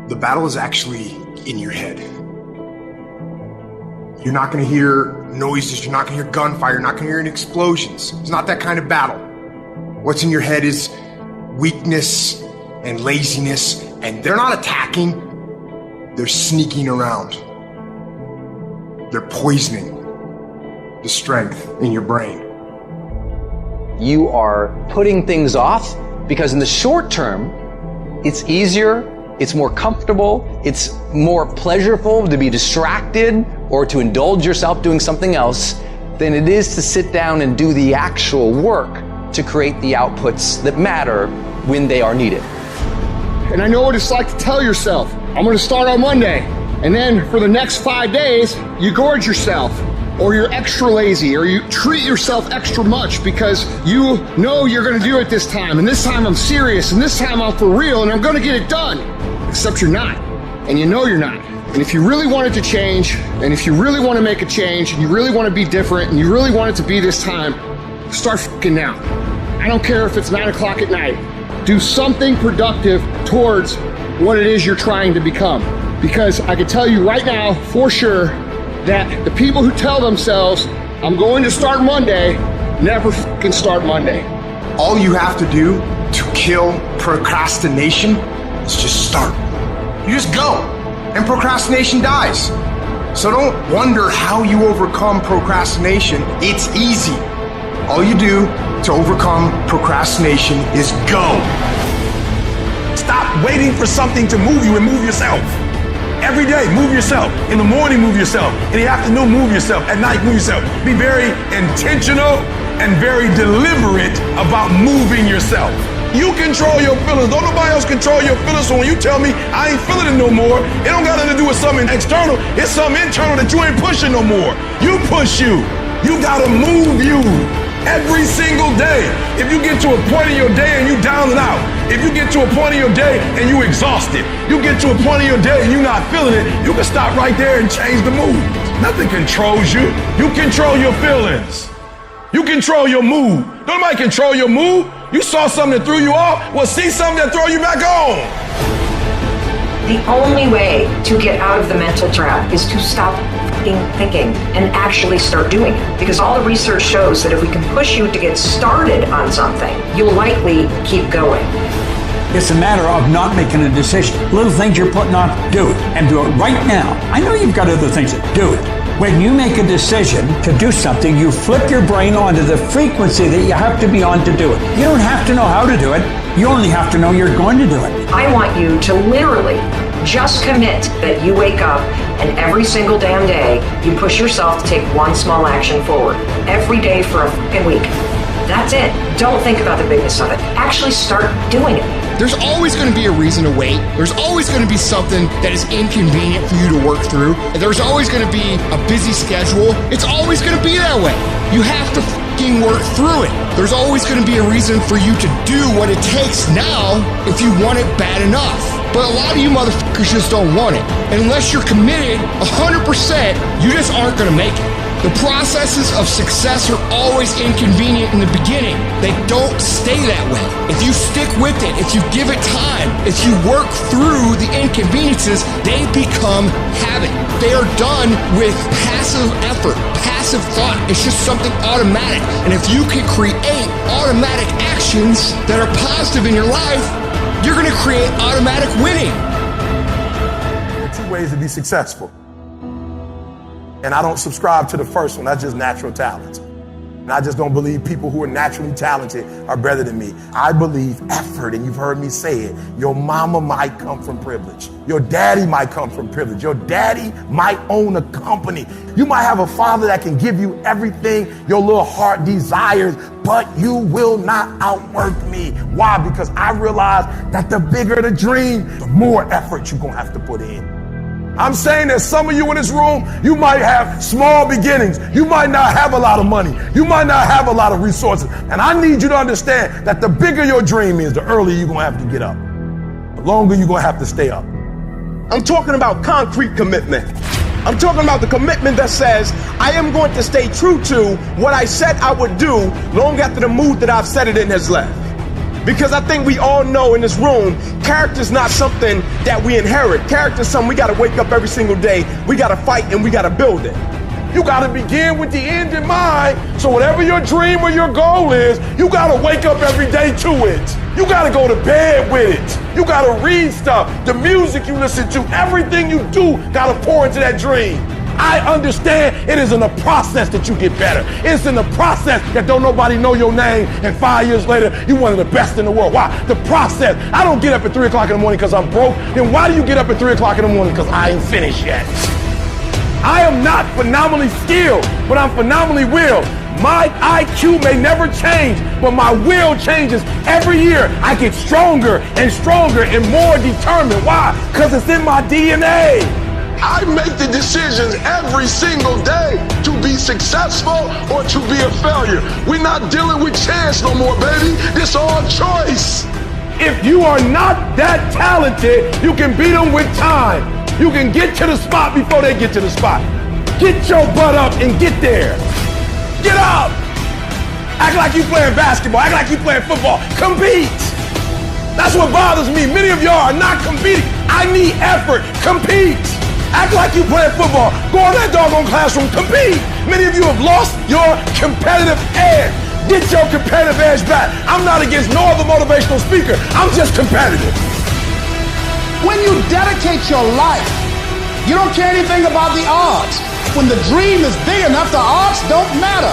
the battle is actually in your head. You're not going to hear noises. You're not going to hear gunfire. You're not going to hear any explosions. It's not that kind of battle. What's in your head is weakness and laziness, and they're not attacking. They're sneaking around. They're poisoning the strength in your brain. You are putting things off because in the short term, it's easier, it's more comfortable, it's more pleasurable to be distracted or to indulge yourself doing something else than it is to sit down and do the actual work to create the outputs that matter when they are needed. And I know what it's like to tell yourself, I'm going to start on Monday. And then for the next 5 days, you gorge yourself, or you're extra lazy, or you treat yourself extra much because you know you're going to do it this time. And this time I'm serious, and this time I'm for real, and I'm going to get it done. Except you're not. And you know you're not. And if you really want it to change, and if you really want to make a change, and you really want to be different, and you really want it to be this time, start f***ing now. I don't care if it's 9 o'clock at night. Do something productive towards what it is you're trying to become. Because I can tell you right now, for sure, that the people who tell themselves, I'm going to start Monday, never f***ing start Monday. All you have to do to kill procrastination is just start. You just go, and procrastination dies. So don't wonder how you overcome procrastination. It's easy. All you do to overcome procrastination is go. Stop waiting for something to move you and move yourself. Every day, move yourself. In the morning, move yourself. In the afternoon, move yourself. At night, move yourself. Be very intentional and very deliberate about moving yourself. You control your feelings. Don't nobody else control your feelings. So when you tell me I ain't feeling it no more, it don't got nothing to do with something external. It's something internal that you ain't pushing no more. You push you. You gotta move you every single day. If you get to a point in your day and you down and out, if you get to a point in your day and you exhausted, you get to a point in your day and you're not feeling it, you can stop right there and change the mood. Nothing controls you. You control your feelings. You control your mood. Don't nobody control your mood. You saw something that threw you off, well, see something that throw you back on. The only way to get out of the mental trap is to stop thinking and actually start doing it. Because all the research shows that if we can push you to get started on something, you'll likely keep going. It's a matter of not making a decision. Little things you're putting off, do it. And do it right now. I know you've got other things to do it. When you make a decision to do something, you flip your brain onto the frequency that you have to be on to do it. You don't have to know how to do it. You only have to know you're going to do it. I want you to literally just commit that you wake up and every single damn day you push yourself to take one small action forward. Every day for a fucking week. That's it. Don't think about the bigness of it. Actually start doing it. There's always going to be a reason to wait. There's always going to be something that is inconvenient for you to work through. There's always going to be a busy schedule. It's always going to be that way. You have to fucking work through it. There's always going to be a reason for you to do what it takes now if you want it bad enough. But a lot of you motherfuckers just don't want it. And unless you're committed 100%, you just aren't going to make it. The processes of success are always inconvenient in the beginning. They don't stay that way. If you stick with it, if you give it time, if you work through the inconveniences, they become habit. They are done with passive effort, passive thought. It's just something automatic. And if you can create automatic actions that are positive in your life, you're going to create automatic winning. There are two ways to be successful. And I don't subscribe to the first one. That's just natural talent. And I just don't believe people who are naturally talented are better than me. I believe effort, and you've heard me say it. Your mama might come from privilege. Your daddy might come from privilege. Your daddy might own a company. You might have a father that can give you everything your little heart desires, but you will not outwork me. Why? Because I realize that the bigger the dream, the more effort you're going to have to put in. I'm saying that some of you in this room, you might have small beginnings. You might not have a lot of money. You might not have a lot of resources. And I need you to understand that the bigger your dream is, the earlier you're going to have to get up. The longer you're going to have to stay up. I'm talking about concrete commitment. I'm talking about the commitment that says, I am going to stay true to what I said I would do long after the mood that I've set it in has left. Because I think we all know in this room, character's not something that we inherit. Character's something we gotta wake up every single day, we gotta fight, and we gotta build it. You gotta begin with the end in mind, so whatever your dream or your goal is, you gotta wake up every day to it. You gotta go to bed with it. You gotta read stuff, the music you listen to, everything you do gotta pour into that dream. I understand it is in the process that you get better. It's in the process that don't nobody know your name, and 5 years later, you're one of the best in the world. Why? The process. I don't get up at 3 o'clock in the morning because I'm broke. Then why do you get up at 3 o'clock in the morning? Because I ain't finished yet. I am not phenomenally skilled, but I'm phenomenally willed. My IQ may never change, but my will changes every year. I get stronger and stronger and more determined. Why? Because it's in my DNA. I make the decisions every single day to be successful or to be a failure. We're not dealing with chance no more, baby. This all choice. If you are not that talented, you can beat them with time. You can get to the spot before they get to the spot. Get your butt up and get there. Get up. Act like you playing basketball. Act like you playing football. Compete. That's what bothers me. Many of y'all are not competing. I need effort. Compete. Act like you playing football. Go in that doggone classroom. Compete. Many of you have lost your competitive edge. Get your competitive edge back. I'm not against no other motivational speaker. I'm just competitive. When you dedicate your life, you don't care anything about the odds. When the dream is big enough, the odds don't matter.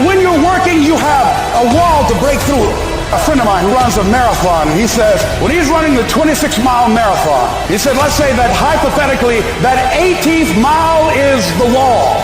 When you're working, you have a wall to break through. A friend of mine who runs a marathon, he says, when he's running the 26-mile marathon, he said, let's say that hypothetically, that 18th mile is the wall.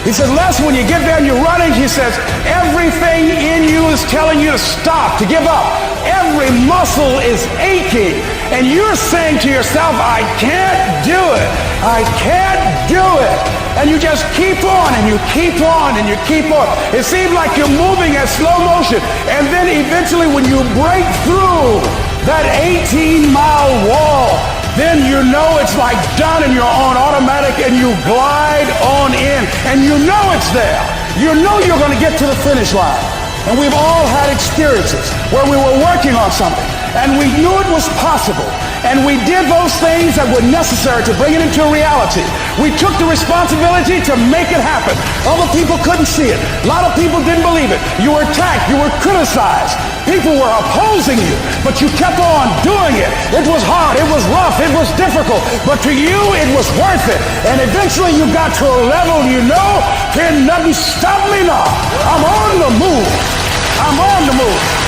He says, Les, when you get there and you're running, he says, everything in you is telling you to stop, to give up. Every muscle is aching. And you're saying to yourself, I can't do it. I can't do it. And you just keep on and you keep on and you keep on. It seems like you're moving at slow motion. And then eventually when you break through that 18-mile wall, then you know it's like done and you're on automatic and you glide on in and you know it's there. You know you're going to get to the finish line. And we've all had experiences where we were working on something and we knew it was possible. And we did those things that were necessary to bring it into reality. We took the responsibility to make it happen. Other people couldn't see it. A lot of people didn't believe it. You were attacked. You were criticized. People were opposing you, but you kept on doing it. It was hard. It was rough. It was difficult. But to you, it was worth it. And eventually you got to a level you know, can nothing stop me now. I'm on the move. I'm on the move.